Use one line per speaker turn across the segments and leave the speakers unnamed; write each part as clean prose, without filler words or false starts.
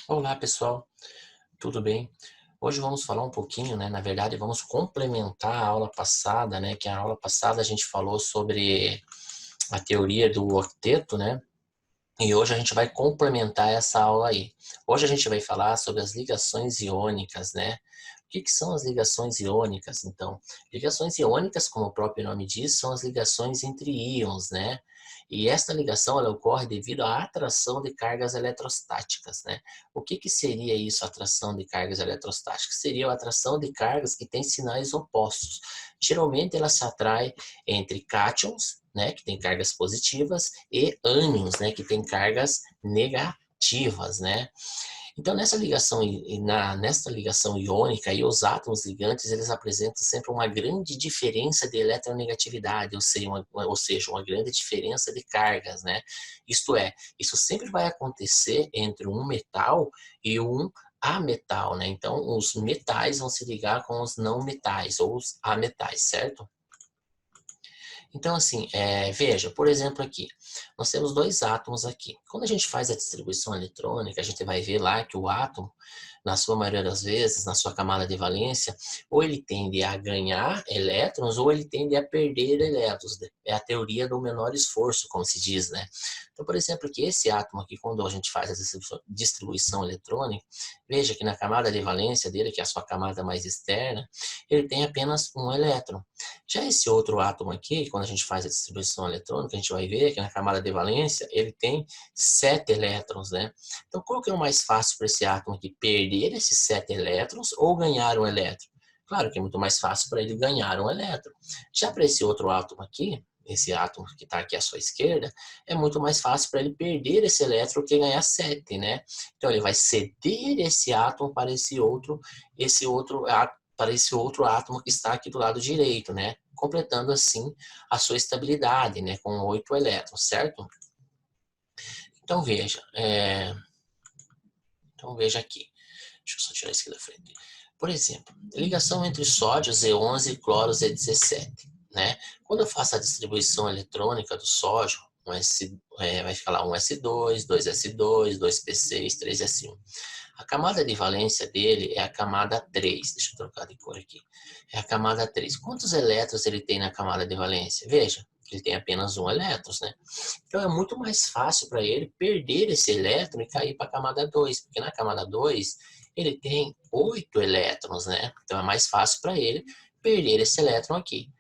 Olá pessoal, tudo bem? Hoje vamos falar um pouquinho, na verdade vamos complementar a aula passada, que a aula passada a gente falou sobre a teoria do octeto, e hoje a gente vai complementar essa aula aí. Hoje a gente vai falar sobre as ligações iônicas, O que são as ligações iônicas, então? Ligações iônicas, como o próprio nome diz, são as ligações entre íons, E esta ligação ela ocorre devido à atração de cargas eletrostáticas, O que seria isso, atração de cargas eletrostáticas? Seria a atração de cargas que têm sinais opostos. Geralmente ela se atrai entre cátions, que tem cargas positivas, e ânions, que tem cargas negativas, Então, nessa ligação iônica, aí, os átomos ligantes, eles apresentam sempre uma grande diferença de eletronegatividade, ou seja, uma grande diferença de cargas, Isto é, isso sempre vai acontecer entre um metal e um ametal, Então, os metais vão se ligar com os não metais, ou os ametais, certo? Então, assim, veja, por exemplo aqui, nós temos dois átomos aqui. Quando a gente faz a distribuição eletrônica, a gente vai ver lá que o átomo, na sua maioria das vezes, na sua camada de valência, ou ele tende a ganhar elétrons, ou ele tende a perder elétrons. É a teoria do menor esforço, como se diz, Então, por exemplo, que esse átomo aqui, quando a gente faz a distribuição eletrônica, veja que na camada de valência dele, que é a sua camada mais externa, ele tem apenas um elétron. Já esse outro átomo aqui, quando a gente faz a distribuição eletrônica, a gente vai ver que na camada de valência ele tem 7 elétrons, Então, qual que é o mais fácil para esse átomo aqui? Perder esses 7 elétrons ou ganhar um elétron? Claro que é muito mais fácil para ele ganhar um elétron. Já para esse outro átomo aqui, esse átomo que está aqui à sua esquerda, é muito mais fácil para ele perder esse elétron que ganhar 7, Então, ele vai ceder esse átomo para esse outro átomo que está aqui do lado direito, completando assim a sua estabilidade, com 8 elétrons, certo? Então veja, aqui, deixa eu só tirar isso aqui da frente. Por exemplo, ligação entre sódio Z11 e cloro Z17, Quando eu faço a distribuição eletrônica do sódio, vai ficar lá um S2, 2S2, 2P6, 3S1. A camada de valência dele é a camada 3. Deixa eu trocar de cor aqui. É a camada 3. Quantos elétrons ele tem na camada de valência? Veja, ele tem apenas um elétron, Então é muito mais fácil para ele perder esse elétron e cair para a camada 2, porque na camada 2 ele tem 8 elétrons, Então é mais fácil para ele perder esse elétron aqui,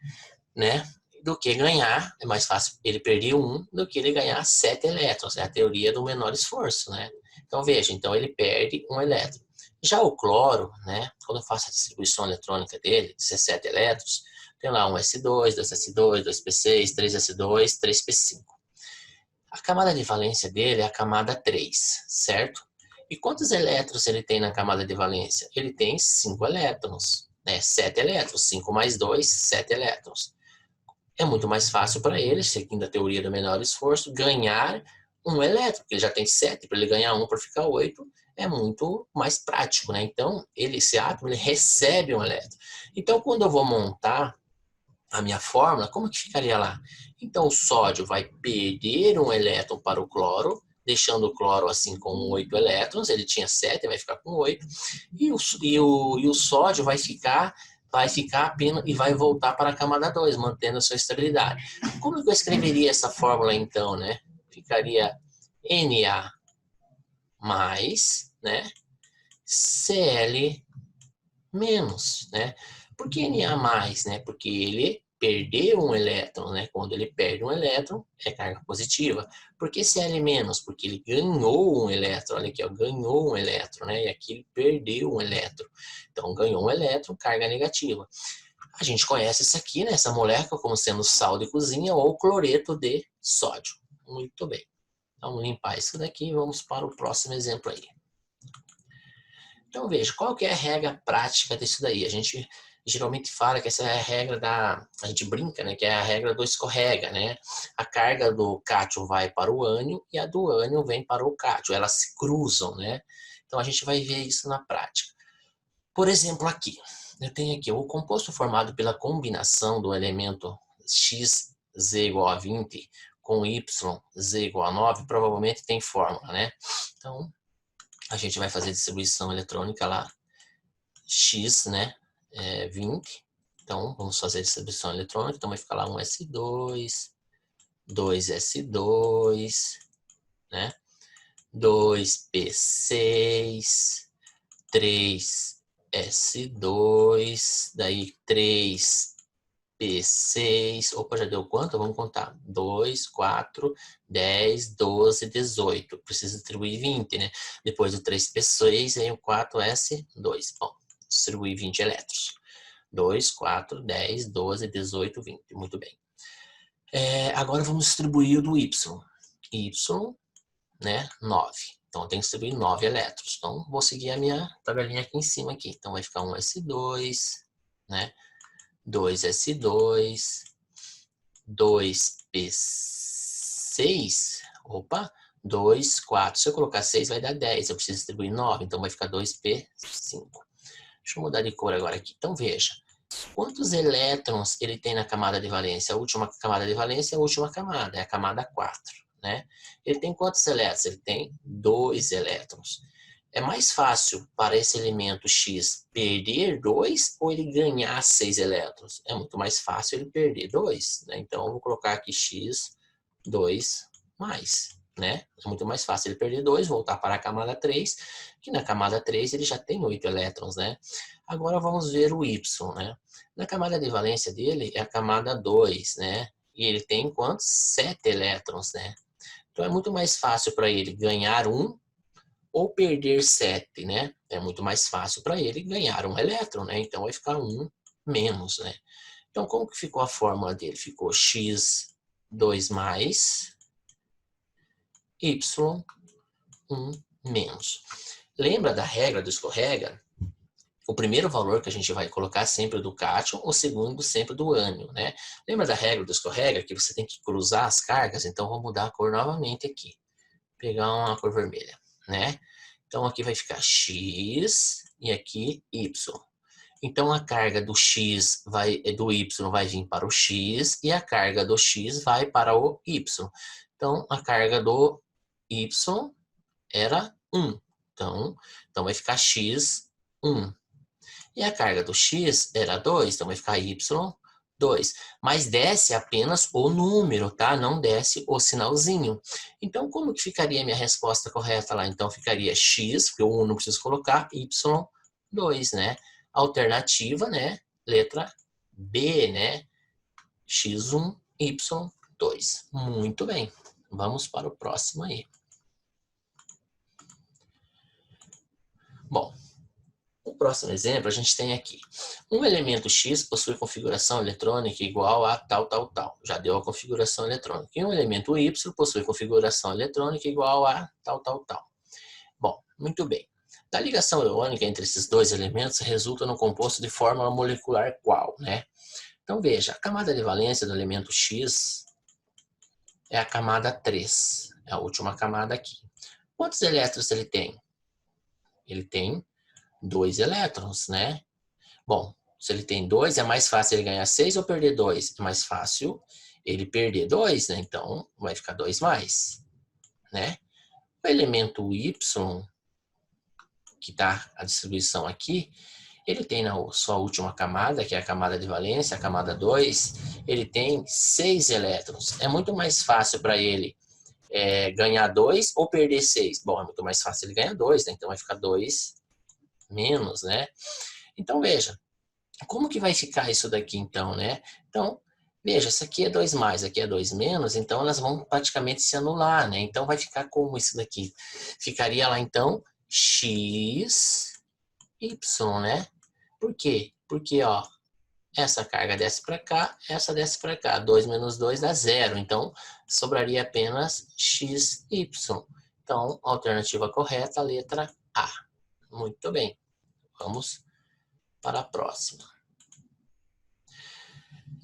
Do que ganhar, é mais fácil ele perder um do que ele ganhar 7 elétrons. É a teoria do menor esforço, Então veja, então ele perde um elétron. Já o cloro, quando eu faço a distribuição eletrônica dele, 17 elétrons, tem lá um S2, 2S2, 2P6, 3S2, 3P5. A camada de valência dele é a camada 3, certo? E quantos elétrons ele tem na camada de valência? Ele tem 5 elétrons, 7 elétrons, 5 mais 2, 7 elétrons. É muito mais fácil para ele, seguindo a teoria do menor esforço, ganhar um elétron, porque ele já tem 7, para ele ganhar um para ficar 8, é muito mais prático, Então, esse átomo, ele recebe um elétron. Então, quando eu vou montar a minha fórmula, como que ficaria lá? Então, o sódio vai perder um elétron para o cloro, deixando o cloro assim com 8 elétrons, ele tinha 7, vai ficar com 8, e o sódio vai ficar apenas e vai voltar para a camada 2, mantendo a sua estabilidade. Como que eu escreveria essa fórmula então, Ficaria Na mais, Cl menos, Por que Na mais, Porque ele perdeu um elétron, Quando ele perde um elétron, é carga positiva. Por que Cl menos? Porque ele ganhou um elétron, olha aqui, ó, ganhou um elétron, E aqui ele perdeu um elétron. Então, ganhou um elétron, carga negativa. A gente conhece isso aqui, essa molécula, como sendo sal de cozinha ou cloreto de sódio. Muito bem. Então, vamos limpar isso daqui e vamos para o próximo exemplo aí. Então, veja, qual que é a regra prática disso daí? A gente geralmente fala que essa é a regra a gente brinca, que é a regra do escorrega, A carga do cátion vai para o ânion e a do ânion vem para o cátion. Elas se cruzam, Então, a gente vai ver isso na prática. Por exemplo, aqui, eu tenho aqui o composto formado pela combinação do elemento X, Z igual a 20 com Y, Z igual a 9, provavelmente tem fórmula, Então, a gente vai fazer distribuição eletrônica lá, X, né, 20. Então, vamos fazer distribuição eletrônica, então vai ficar lá 1s2, 2s2, né, 2p6, 3s2, daí 3p6, opa, já deu quanto? Vamos contar, 2, 4, 10, 12, 18, precisa distribuir 20, né? Depois do 3p6, vem o 4s2, bom, distribuir 20 elétrons. 2, 4, 10, 12, 18, 20, muito bem. Agora vamos distribuir o do Y. Y, né, 9. Então, eu tenho que distribuir 9 elétrons. Então, vou seguir a minha tabelinha aqui em cima. Aqui. Então, vai ficar 1s2, né? 2s2, 2p6, opa, 2, 4. Se eu colocar 6, vai dar 10. Eu preciso distribuir 9, então vai ficar 2p5. Deixa eu mudar de cor agora aqui. Então, veja. Quantos elétrons ele tem na camada de valência? A última camada de valência é a última camada, é a camada 4, né? Ele tem quantos elétrons? Ele tem 2 elétrons. É mais fácil para esse elemento X perder 2 ou ele ganhar 6 elétrons? É muito mais fácil ele perder 2, né? Então, eu vou colocar aqui X, 2 mais, né? É muito mais fácil ele perder 2, voltar para a camada 3, que na camada 3 ele já tem 8 elétrons, né? Agora vamos ver o Y, né? Na camada de valência dele é a camada 2, né? E ele tem quantos? 7 elétrons, né? Então é muito mais fácil para ele ganhar 1 ou perder 7, né? É muito mais fácil para ele ganhar 1 elétron, né? Então vai ficar 1 menos, né? Então como que ficou a fórmula dele? Ficou x2 mais y1 menos. Lembra da regra do escorrega? O primeiro valor que a gente vai colocar sempre do cátion, o segundo sempre do ânion, né? Lembra da regra do escorrega que você tem que cruzar as cargas? Então vou mudar a cor novamente aqui. Pegar uma cor vermelha, né? Então aqui vai ficar x e aqui y. Então a carga do x do y vai vir para o x e a carga do x vai para o y. Então a carga do y era 1. Então vai ficar x1. E a carga do x era 2, então vai ficar y2. Mas desce apenas o número, tá? Não desce o sinalzinho. Então, como que ficaria a minha resposta correta lá? Então, ficaria x, porque o 1 não preciso colocar, y2, né? Alternativa, né? Letra B, né? x1, y2. Muito bem. Vamos para o próximo aí. Bom, o próximo exemplo a gente tem aqui. Um elemento X possui configuração eletrônica igual a tal, tal, tal. Já deu a configuração eletrônica. E um elemento Y possui configuração eletrônica igual a tal, tal, tal. Bom, muito bem. Da ligação iônica entre esses dois elementos resulta no composto de fórmula molecular qual, né? Então veja, a camada de valência do elemento X é a camada 3. É a última camada aqui. Quantos elétrons ele tem? Ele tem 2 elétrons, né? Bom, se ele tem 2, é mais fácil ele ganhar 6 ou perder 2? É mais fácil ele perder 2, né? Então, vai ficar 2 mais, né? O elemento Y, que está a distribuição aqui, ele tem na sua última camada, que é a camada de valência, a camada 2, ele tem 6 elétrons. É muito mais fácil para ele ganhar 2 ou perder 6? Bom, é muito mais fácil ele ganhar 2, né? Então vai ficar 2 menos, né? Então, veja, como que vai ficar isso daqui, então, né? Então, veja, isso aqui é 2 mais, aqui é 2 menos, então elas vão praticamente se anular, né? Então, vai ficar como isso daqui? Ficaria lá, então, x, y, né? Por quê? Porque, ó, essa carga desce para cá, essa desce para cá. 2 menos 2 dá 0, então, sobraria apenas x, y. Então, a alternativa correta, a letra A. Muito bem. Vamos para a próxima.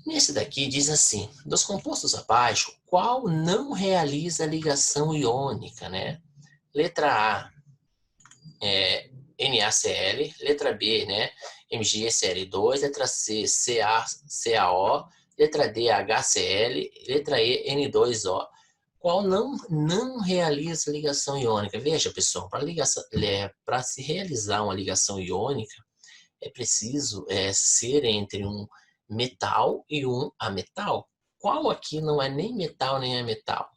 Nesse daqui diz assim, dos compostos abaixo, qual não realiza ligação iônica, né? Letra A, NaCl, letra B, né? MgSL2, letra C, CaO, letra D, HCl, letra E, N2O. qual não realiza ligação iônica. Veja, pessoal, para se realizar uma ligação iônica, é preciso ser entre um metal e um ametal. Qual aqui não é nem metal nem ametal?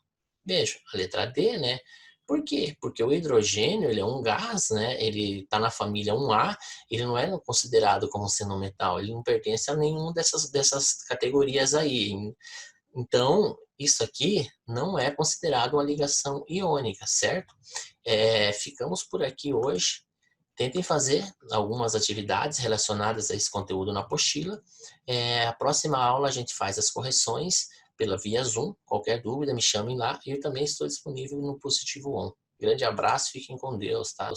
Veja, a letra D, né? Por quê? Porque o hidrogênio, ele é um gás, né? Ele está na família 1A, ele não é considerado como sendo um metal, ele não pertence a nenhuma dessas categorias aí. Então, isso aqui não é considerado uma ligação iônica, certo? Ficamos por aqui hoje. Tentem fazer algumas atividades relacionadas a esse conteúdo na apostila. A próxima aula a gente faz as correções pela via Zoom. Qualquer dúvida, me chamem lá. E eu também estou disponível no Positivo On. Grande abraço, fiquem com Deus, tá?